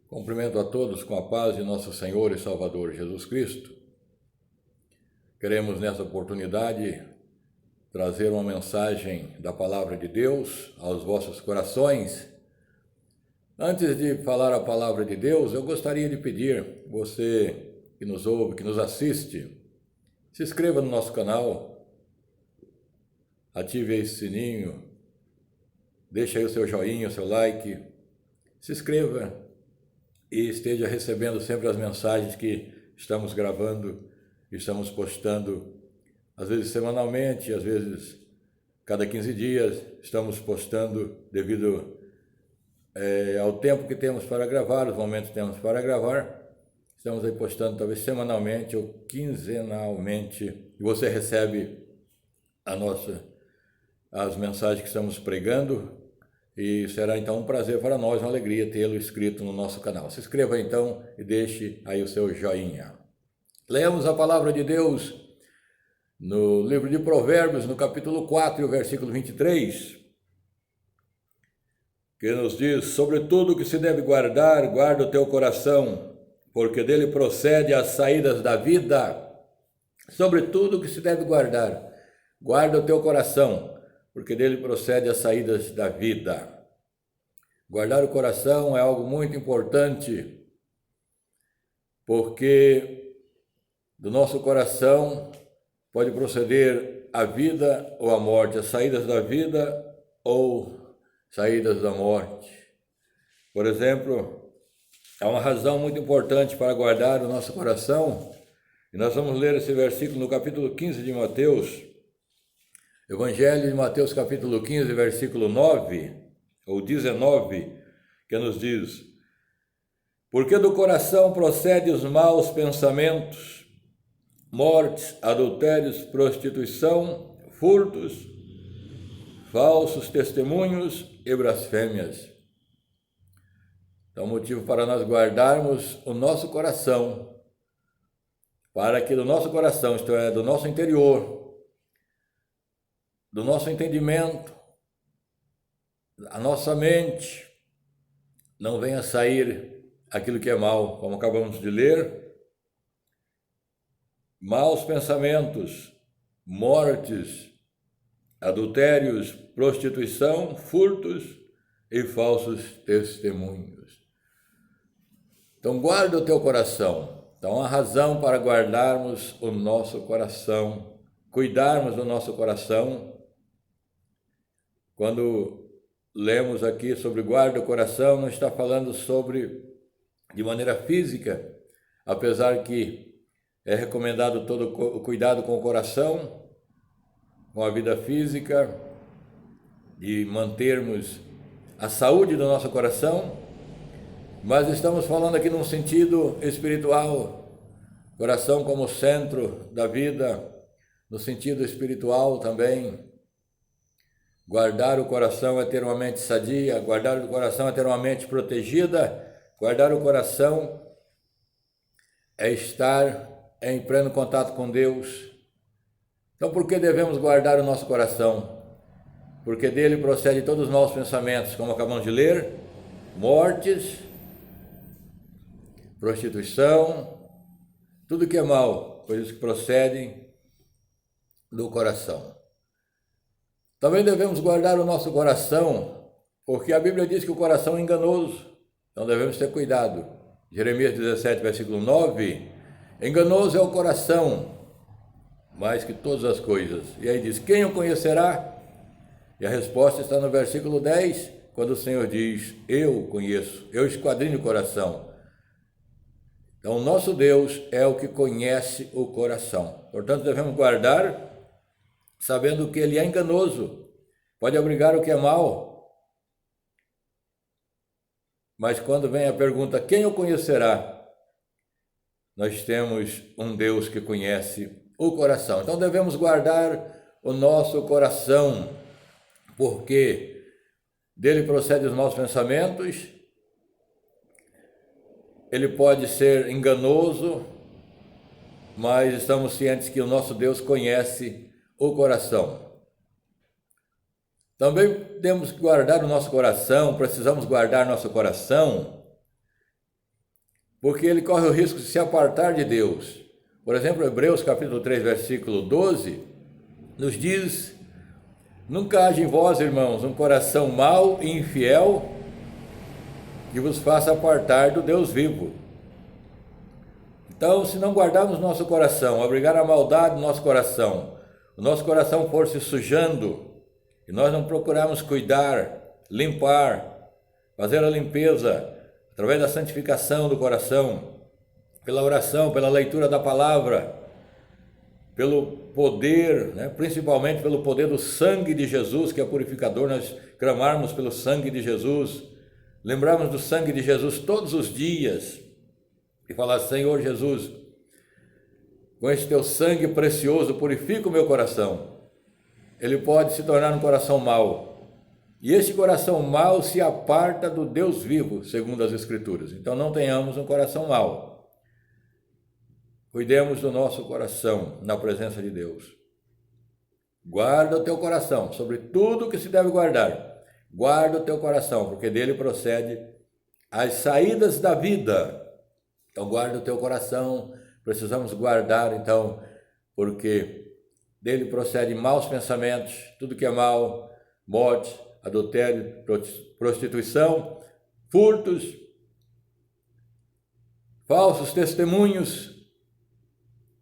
Cumprimento a todos com a paz de nosso Senhor e Salvador Jesus Cristo. Queremos nessa oportunidade trazer uma mensagem da Palavra de Deus aos vossos corações. Antes de falar a Palavra de Deus, eu gostaria de pedir você que nos ouve, que nos assiste, se inscreva no nosso canal, ative esse sininho, deixe aí o seu joinha, o seu like, se inscreva e esteja recebendo sempre as mensagens que estamos gravando, estamos postando, às vezes semanalmente, às vezes cada 15 dias, estamos postando devido ao tempo que temos para gravar, os momentos que temos para gravar, estamos aí postando talvez semanalmente ou quinzenalmente, e você recebe as mensagens que estamos pregando, e será então um prazer para nós, uma alegria tê-lo inscrito no nosso canal. Se inscreva então e deixe aí o seu joinha. Leamos a palavra de Deus no livro de Provérbios, no capítulo 4, versículo 23, que nos diz: sobre tudo que se deve guardar, guarda o teu coração, porque dele procede as saídas da vida. Sobre tudo que se deve guardar, guarda o teu coração, porque dele procede as saídas da vida. Guardar o coração é algo muito importante, porque do nosso coração pode proceder a vida ou a morte, as saídas da vida ou saídas da morte. Por exemplo, há uma razão muito importante para guardar o nosso coração, e nós vamos ler esse versículo no capítulo 15 de Mateus, Evangelho de Mateus, capítulo 15, versículo 9, ou 19, que nos diz: porque do coração procedem os maus pensamentos, mortes, adultérios, prostituição, furtos, falsos testemunhos e blasfêmias. Então, motivo para nós guardarmos o nosso coração, para que do nosso coração, isto é, do nosso interior, do nosso entendimento, a nossa mente, não venha sair aquilo que é mal, como acabamos de ler, maus pensamentos, mortes, adultérios, prostituição, furtos e falsos testemunhos. Então guarda o teu coração. Então a razão para guardarmos o nosso coração, cuidarmos do nosso coração. Quando lemos aqui sobre guarda o coração, não está falando sobre de maneira física, apesar que é recomendado todo o cuidado com o coração, com a vida física, de mantermos a saúde do nosso coração, mas estamos falando aqui num sentido espiritual, coração como centro da vida, no sentido espiritual também. Guardar o coração é ter uma mente sadia, guardar o coração é ter uma mente protegida, guardar o coração é estar em pleno contato com Deus. Então, por que devemos guardar o nosso coração? Porque dele procede todos os maus pensamentos, como acabamos de ler, mortes, prostituição, tudo que é mal, coisas que procedem do coração. Também devemos guardar o nosso coração, porque a Bíblia diz que o coração é enganoso, então devemos ter cuidado. Jeremias 17, versículo 9, enganoso é o coração, mais que todas as coisas. E aí diz, quem o conhecerá? E a resposta está no versículo 10, quando o Senhor diz, eu conheço, eu esquadrinho o coração. Então o nosso Deus é o que conhece o coração. Portanto, devemos guardar, sabendo que ele é enganoso, pode abrigar o que é mal. Mas quando vem a pergunta, quem o conhecerá? Nós temos um Deus que conhece o coração. Então devemos guardar o nosso coração, porque dele procedem os maus pensamentos, ele pode ser enganoso, mas estamos cientes que o nosso Deus conhece o coração. Também temos que guardar o nosso coração, precisamos guardar nosso coração, porque ele corre o risco de se apartar de Deus. Por exemplo, Hebreus capítulo 3, versículo 12, nos diz: nunca haja em vós, irmãos, um coração mau e infiel que vos faça apartar do Deus vivo. Então, se não guardarmos nosso coração, abrigar a maldade no nosso coração, o nosso coração for se sujando, e nós não procurarmos cuidar, limpar, fazer a limpeza, através da santificação do coração, pela oração, pela leitura da palavra, pelo poder, principalmente pelo poder do sangue de Jesus, que é purificador, nós clamarmos pelo sangue de Jesus, lembrarmos do sangue de Jesus todos os dias, e falar: Senhor Jesus, com esse teu sangue precioso, purifica o meu coração. Ele pode se tornar um coração mau, e esse coração mau se aparta do Deus vivo, segundo as Escrituras. Então não tenhamos um coração mau. Cuidemos do nosso coração na presença de Deus. Guarda o teu coração, sobre tudo que se deve guardar. Guarda o teu coração, porque dele procede as saídas da vida. Então guarda o teu coração, precisamos guardar então, porque dele procede maus pensamentos, tudo que é mal, morte, adultério, prostituição, furtos, falsos testemunhos.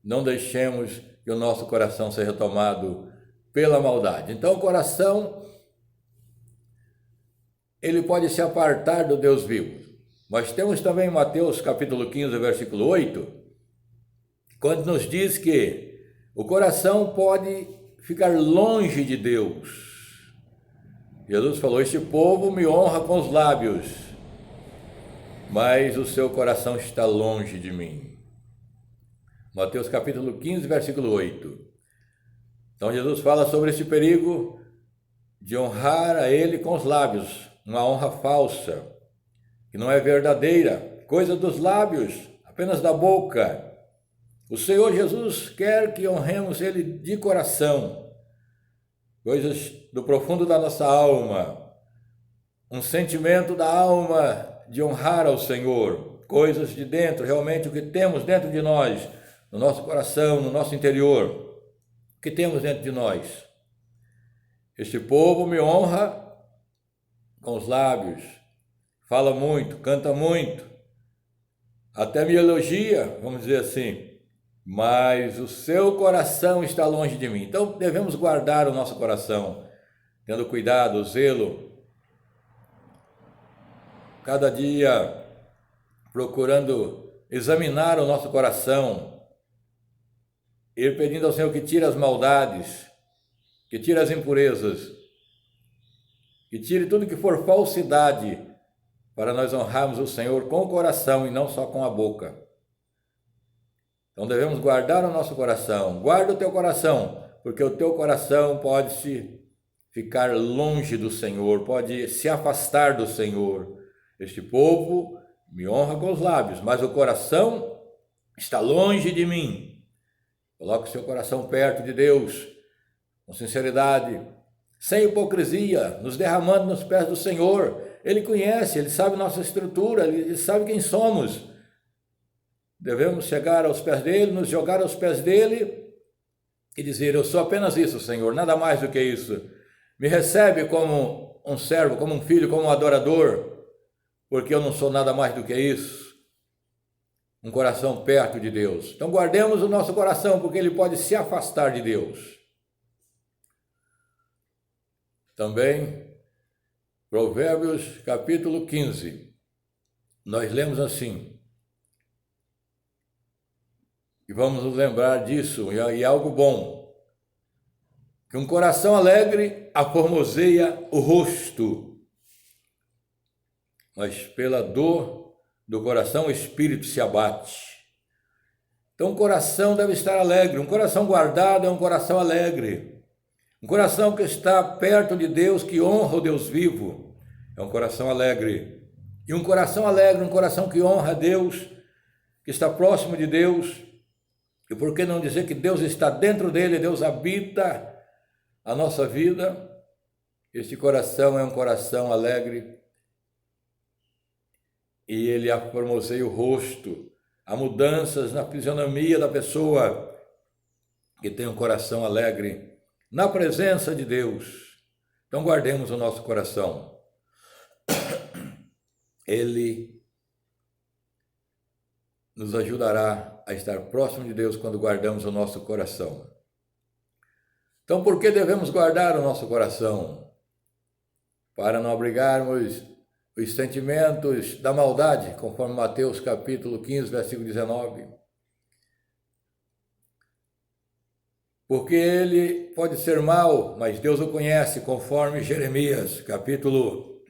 Não deixemos que o nosso coração seja tomado pela maldade. Então o coração, ele pode se apartar do Deus vivo. Mas temos também Mateus capítulo 15, versículo 8, quando nos diz que o coração pode ficar longe de Deus. Jesus falou: este povo me honra com os lábios, mas o seu coração está longe de mim. Mateus capítulo 15, versículo 8. Então Jesus fala sobre esse perigo de honrar a ele com os lábios, uma honra falsa, que não é verdadeira, coisa dos lábios, apenas da boca. O Senhor Jesus quer que honremos ele de coração, coisas do profundo da nossa alma, um sentimento da alma de honrar ao Senhor, coisas de dentro, realmente o que temos dentro de nós, no nosso coração, no nosso interior, o que temos dentro de nós. Este povo me honra com os lábios, fala muito, canta muito, até me elogia, vamos dizer assim, mas o seu coração está longe de mim. Então devemos guardar o nosso coração, tendo cuidado, zelo, cada dia procurando examinar o nosso coração, ir pedindo ao Senhor que tire as maldades, que tire as impurezas, que tire tudo que for falsidade, para nós honrarmos o Senhor com o coração e não só com a boca. Então devemos guardar o nosso coração. Guarda o teu coração, porque o teu coração pode se ficar longe do Senhor, pode se afastar do Senhor. Este povo me honra com os lábios, mas o coração está longe de mim. Coloque o seu coração perto de Deus, com sinceridade, sem hipocrisia, nos derramando nos pés do Senhor. Ele conhece, Ele sabe nossa estrutura, Ele sabe quem somos. Devemos chegar aos pés dEle, nos jogar aos pés dEle e dizer: eu sou apenas isso, Senhor, nada mais do que isso. Me recebe como um servo, como um filho, como um adorador, porque eu não sou nada mais do que isso. Um coração perto de Deus. Então guardemos o nosso coração, porque ele pode se afastar de Deus. Também, Provérbios capítulo 15, nós lemos assim, e vamos nos lembrar disso, e é algo bom, que um coração alegre aformoseia o rosto, mas pela dor do coração o espírito se abate. Então o coração deve estar alegre, um coração guardado é um coração alegre, um coração que está perto de Deus, que honra o Deus vivo, é um coração alegre. E um coração alegre, um coração que honra a Deus, que está próximo de Deus, e por que não dizer que Deus está dentro dele, Deus habita a nossa vida? Este coração é um coração alegre. e ele aformoseia o rosto. Há mudanças na fisionomia da pessoa que tem um coração alegre na presença de Deus. Então guardemos o nosso coração. Ele nos ajudará a estar próximo de Deus quando guardamos o nosso coração. Então, por que devemos guardar o nosso coração? Para não abrigarmos os sentimentos da maldade, conforme Mateus capítulo 15, versículo 19. Porque ele pode ser mau, mas Deus o conhece, conforme Jeremias capítulo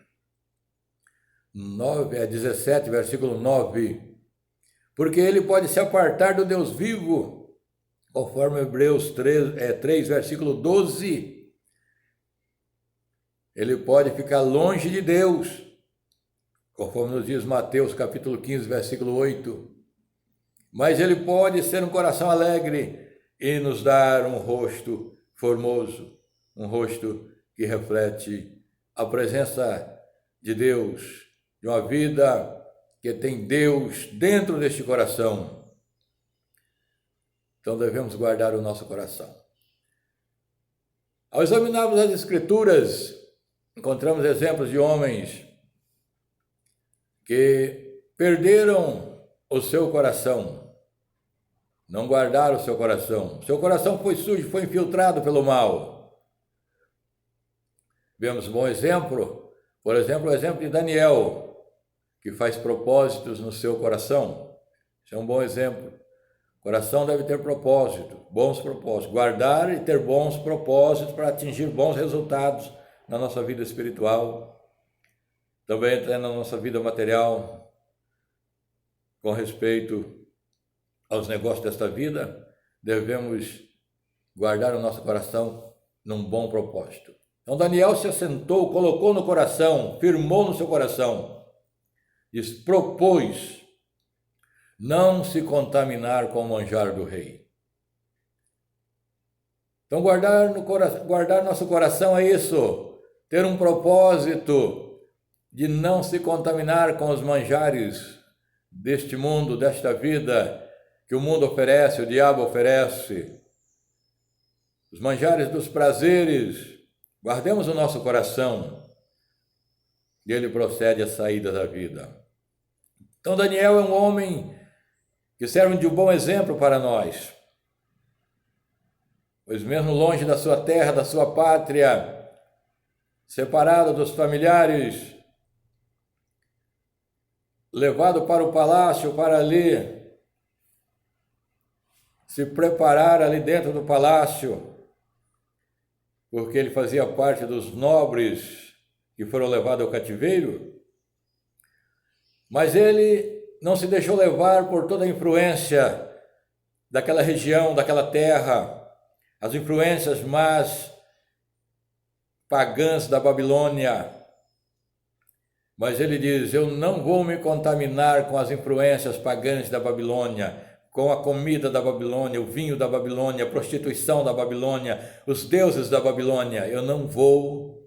17, versículo 9. Porque ele pode se apartar do Deus vivo, conforme Hebreus 3, versículo 12. Ele pode ficar longe de Deus, conforme nos diz Mateus capítulo 15, versículo 8. Mas ele pode ser um coração alegre e nos dar um rosto formoso, um rosto que reflete a presença de Deus, de uma vida que tem Deus dentro deste coração. Então devemos guardar o nosso coração. Ao examinarmos as Escrituras, encontramos exemplos de homens que perderam o seu coração, não guardaram o seu coração. Seu coração foi sujo, foi infiltrado pelo mal. Vemos um bom exemplo, por exemplo, o exemplo de Daniel, que faz propósitos no seu coração. Isso é um bom exemplo. O coração deve ter propósito, bons propósitos. Guardar e ter bons propósitos para atingir bons resultados na nossa vida espiritual. Também na nossa vida material, com respeito aos negócios desta vida, devemos guardar o nosso coração num bom propósito. Então Daniel se assentou, colocou no coração, firmou no seu coração, propôs não se contaminar com o manjar do rei. Então guardar nosso coração é isso, ter um propósito de não se contaminar com os manjares deste mundo, desta vida, que o mundo oferece, o diabo oferece, os manjares dos prazeres. Guardemos o nosso coração e ele procede à saída da vida. Então Daniel é um homem que serve de um bom exemplo para nós, pois mesmo longe da sua terra, da sua pátria, separado dos familiares, levado para o palácio para ali se preparar ali dentro do palácio, porque ele fazia parte dos nobres que foram levados ao cativeiro, mas ele não se deixou levar por toda a influência daquela região, daquela terra, as influências más pagãs da Babilônia. Mas ele diz: eu não vou me contaminar com as influências pagãs da Babilônia, com a comida da Babilônia, o vinho da Babilônia, a prostituição da Babilônia, os deuses da Babilônia. Eu não vou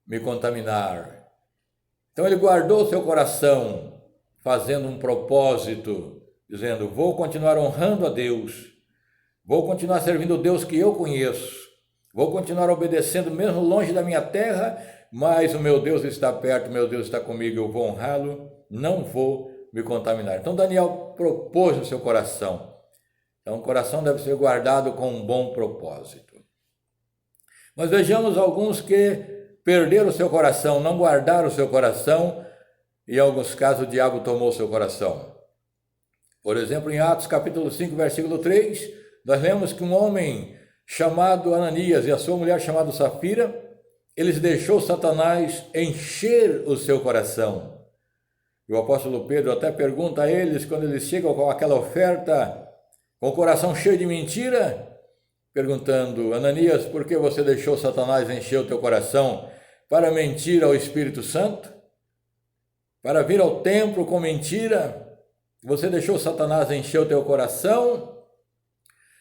me contaminar. Então ele guardou seu coração, fazendo um propósito, dizendo: vou continuar honrando a Deus, vou continuar servindo o Deus que eu conheço, vou continuar obedecendo mesmo longe da minha terra, mas o meu Deus está perto, o meu Deus está comigo, eu vou honrá-lo, não vou me contaminar. Então Daniel propôs no seu coração. Então o coração deve ser guardado com um bom propósito. Mas vejamos alguns que perderam o seu coração, não guardaram o seu coração, e em alguns casos o diabo tomou o seu coração. Por exemplo, em Atos capítulo 5, versículo 3, nós lemos que um homem chamado Ananias e a sua mulher chamada Safira, eles deixou Satanás encher o seu coração. E o apóstolo Pedro até pergunta a eles, quando eles chegam com aquela oferta, com o coração cheio de mentira, perguntando: Ananias, por que você deixou Satanás encher o teu coração para mentir ao Espírito Santo? Para vir ao templo com mentira? Você deixou Satanás encher o teu coração?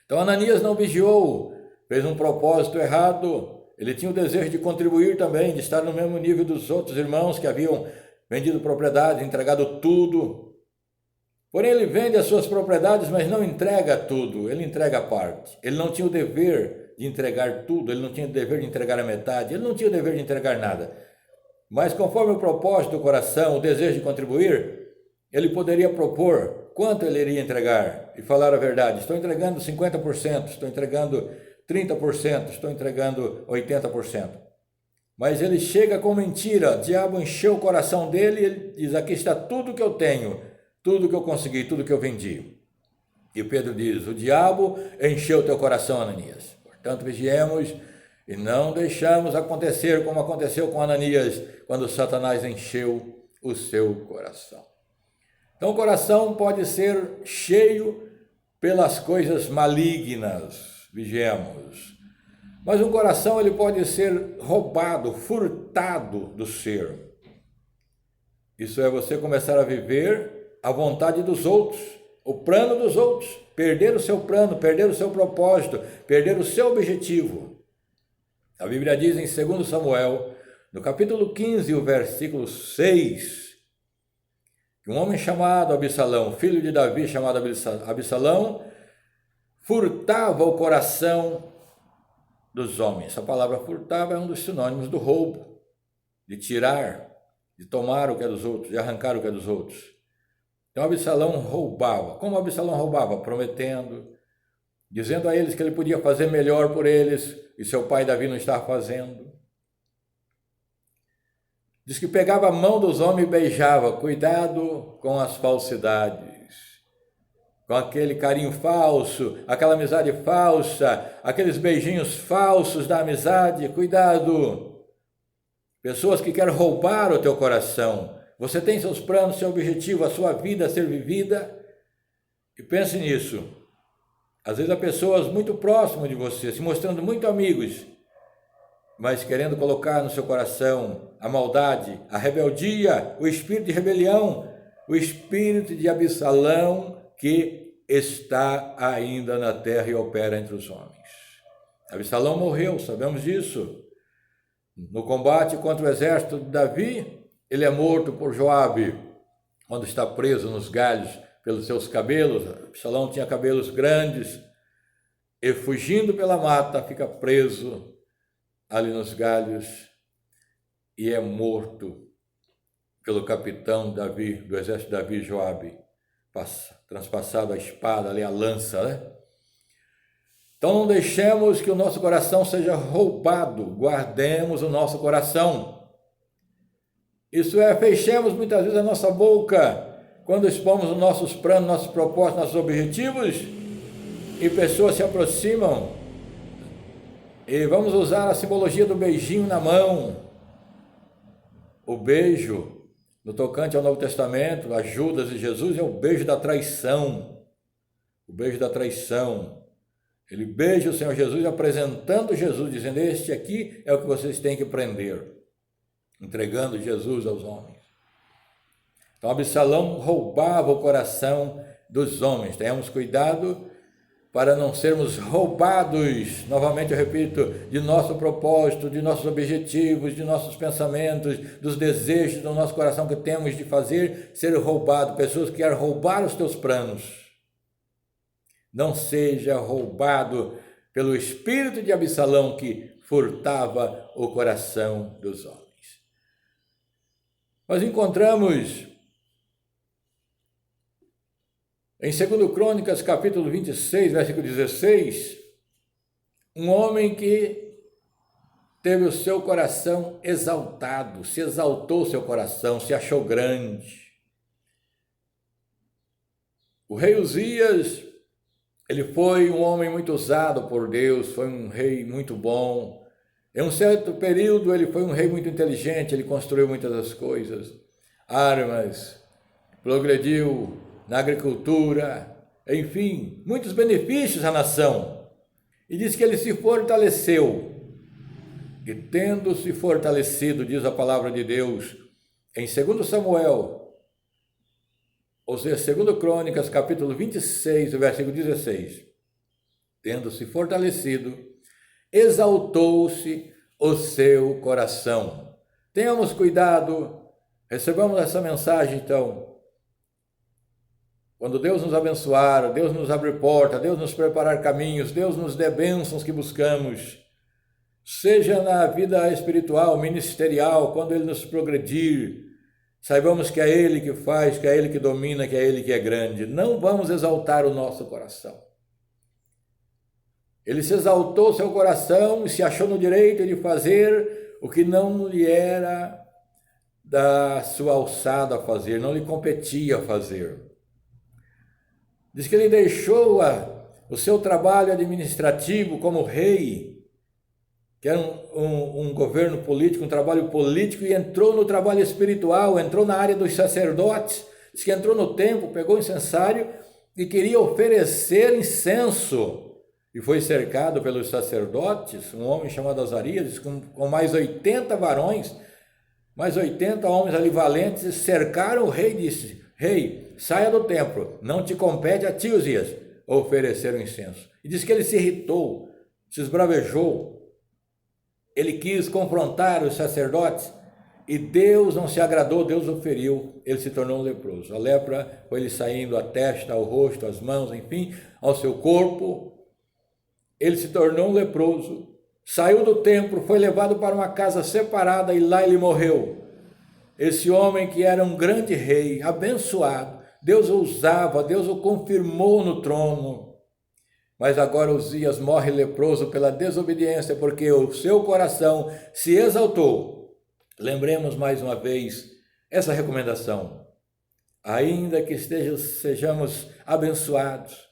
Então Ananias não vigiou, fez um propósito errado. Ele tinha o desejo de contribuir também, de estar no mesmo nível dos outros irmãos que haviam vendido propriedades, entregado tudo. Porém, ele vende as suas propriedades, mas não entrega tudo, ele entrega a parte. Ele não tinha o dever de entregar tudo, ele não tinha o dever de entregar a metade, ele não tinha o dever de entregar nada. Mas conforme o propósito do coração, o desejo de contribuir, ele poderia propor quanto ele iria entregar e falar a verdade. Estou entregando 50%, estou entregando 30%, estou entregando 80%. Mas ele chega com mentira, o diabo encheu o coração dele e ele diz, aqui está tudo que eu tenho, tudo que eu consegui, tudo que eu vendi. E Pedro diz, o diabo encheu teu coração, Ananias. Portanto, vigiemos e não deixamos acontecer como aconteceu com Ananias, quando Satanás encheu o seu coração. Então, o coração pode ser cheio pelas coisas malignas, vigiemos. Mas um coração ele pode ser roubado, furtado do ser. Isso é você começar a viver a vontade dos outros, o plano dos outros, perder o seu plano, perder o seu propósito, perder o seu objetivo. A Bíblia diz em 2 Samuel, no capítulo 15, o versículo 6, que um homem chamado Absalão, filho de Davi chamado Absalão, furtava o coração dos homens. Essa palavra furtava é um dos sinônimos do roubo, de tirar, de tomar o que é dos outros, de arrancar o que é dos outros. Então Absalão roubava. Como Absalão roubava? Prometendo, dizendo a eles que ele podia fazer melhor por eles, e seu pai Davi não estava fazendo. Diz que pegava a mão dos homens e beijava. Cuidado com as falsidades, com aquele carinho falso, aquela amizade falsa, aqueles beijinhos falsos da amizade. Cuidado. Pessoas que querem roubar o teu coração. Você tem seus planos, seu objetivo, a sua vida a ser vivida. E pense nisso. Às vezes há pessoas muito próximas de você, se mostrando muito amigos, mas querendo colocar no seu coração a maldade, a rebeldia, o espírito de rebelião, o espírito de Absalão que está ainda na terra e opera entre os homens. Absalão morreu, sabemos disso. No combate contra o exército de Davi, ele é morto por Joabe, quando está preso nos galhos pelos seus cabelos. Absalão tinha cabelos grandes e, fugindo pela mata, fica preso ali nos galhos e é morto pelo capitão Davi, do exército de Davi, Joabe, transpassado a espada, ali a lança, né? Então não deixemos que o nosso coração seja roubado, guardemos o nosso coração. Isso é, fechemos muitas vezes a nossa boca quando expomos os nossos planos, nossos propósitos, nossos objetivos e pessoas se aproximam. E vamos usar a simbologia do beijinho na mão. O beijo, no tocante ao Novo Testamento, a Judas e Jesus, é o beijo da traição. O beijo da traição. Ele beija o Senhor Jesus, apresentando Jesus, dizendo, este aqui é o que vocês têm que prender. Entregando Jesus aos homens. Então Absalão roubava o coração dos homens. Tenhamos cuidado para não sermos roubados, novamente eu repito, de nosso propósito, de nossos objetivos, de nossos pensamentos, dos desejos do nosso coração que temos de fazer, ser roubado. Pessoas que querem roubar os teus planos. Não seja roubado pelo espírito de Absalão que furtava o coração dos homens. Nós encontramos em 2 Crônicas, capítulo 26, versículo 16, um homem que teve o seu coração exaltado, se exaltou o seu coração, se achou grande. O rei Uzias, ele foi um homem muito usado por Deus, foi um rei muito bom. Em um certo período ele foi um rei muito inteligente, ele construiu muitas das coisas, armas, progrediu na agricultura, enfim, muitos benefícios à nação. E diz que ele se fortaleceu. E tendo se fortalecido, diz a palavra de Deus, em 2 Samuel, ou seja, 2 Crônicas, capítulo 26, versículo 16, tendo se fortalecido, exaltou-se o seu coração. Tenhamos cuidado Recebamos essa mensagem, então. Quando Deus nos abençoar, Deus nos abrir porta, Deus nos preparar caminhos, Deus nos dê bênçãos que buscamos, seja na vida espiritual, ministerial, quando Ele nos progredir, saibamos que é Ele que faz, que é Ele que domina, que é Ele que é grande. Não vamos exaltar o nosso coração. Ele se exaltou seu coração e se achou no direito de fazer o que não lhe era da sua alçada a fazer, não lhe competia a fazer. Diz que ele deixou o seu trabalho administrativo como rei, que era um governo político, um trabalho político, e entrou no trabalho espiritual, entrou na área dos sacerdotes. Diz que entrou no templo, pegou o incensário e queria oferecer incenso. E foi cercado pelos sacerdotes, um homem chamado Azarias, com mais 80 varões, mais 80 homens ali valentes, cercaram o rei e disse: rei, saia do templo, não te compete a ti, Uzias, oferecer o incenso. E diz que ele se irritou, se esbravejou, ele quis confrontar os sacerdotes e Deus não se agradou, Deus o feriu, ele se tornou um leproso. A lepra foi lhe saindo à testa, ao rosto, às mãos, enfim, ao seu corpo. Ele se tornou um leproso, saiu do templo, foi levado para uma casa separada e lá ele morreu. Esse homem que era um grande rei, abençoado, Deus o usava, Deus o confirmou no trono. Mas agora Uzias morre leproso pela desobediência, porque o seu coração se exaltou. Lembremos mais uma vez essa recomendação. Ainda que sejamos abençoados,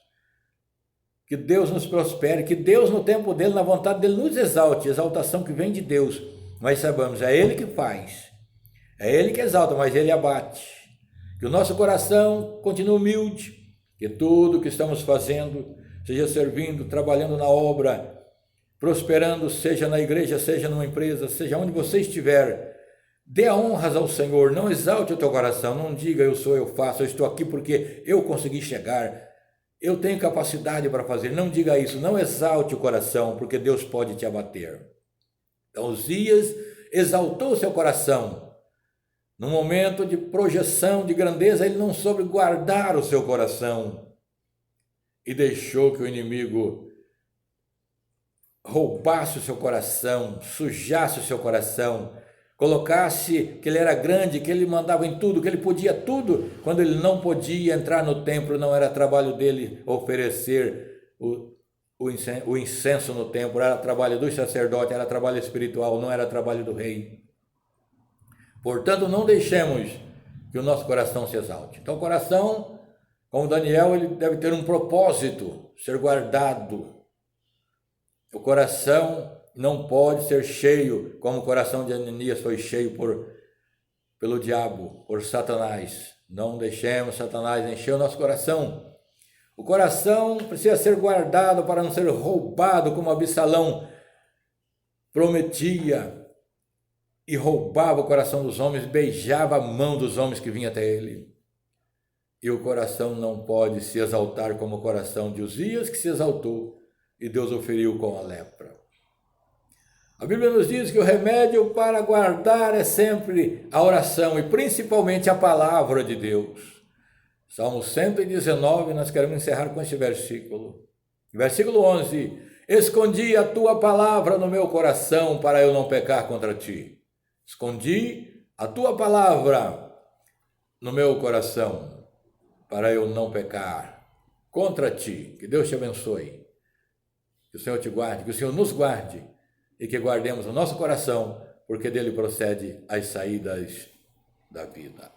que Deus nos prospere, que Deus no tempo dele, na vontade dele, nos exalte, exaltação que vem de Deus. Mas sabemos, é Ele que faz, é Ele que exalta, mas Ele abate. Que o nosso coração continue humilde, que tudo que estamos fazendo, seja servindo, trabalhando na obra, prosperando, seja na igreja, seja numa empresa, seja onde você estiver, dê honras ao Senhor, não exalte o teu coração, não diga eu sou, eu faço, eu estou aqui porque eu consegui chegar, eu tenho capacidade para fazer. Não diga isso, não exalte o coração, porque Deus pode te abater. Então Uzias exaltou seu coração. No momento de projeção, de grandeza, ele não soube guardar o seu coração e deixou que o inimigo roubasse o seu coração, sujasse o seu coração, colocasse que ele era grande, que ele mandava em tudo, que ele podia tudo, quando ele não podia entrar no templo, não era trabalho dele oferecer o incenso no templo, era trabalho dos sacerdotes, era trabalho espiritual, não era trabalho do rei. Portanto, não deixemos que o nosso coração se exalte. Então, o coração, como Daniel, ele deve ter um propósito, ser guardado. O coração não pode ser cheio, como o coração de Ananias foi cheio pelo diabo, por Satanás. Não deixemos Satanás encher o nosso coração. O coração precisa ser guardado para não ser roubado, como Absalão prometia e roubava o coração dos homens, beijava a mão dos homens que vinham até ele. E o coração não pode se exaltar como o coração de Uzias, que se exaltou e Deus o feriu com a lepra. A Bíblia nos diz que o remédio para guardar é sempre a oração e principalmente a palavra de Deus. Salmo 119, nós queremos encerrar com este versículo. Versículo 11: escondi a tua palavra no meu coração para eu não pecar contra ti. Escondi a tua palavra no meu coração para eu não pecar contra ti. Que Deus te abençoe, que o Senhor te guarde, que o Senhor nos guarde e que guardemos o nosso coração, porque dele procede as saídas da vida.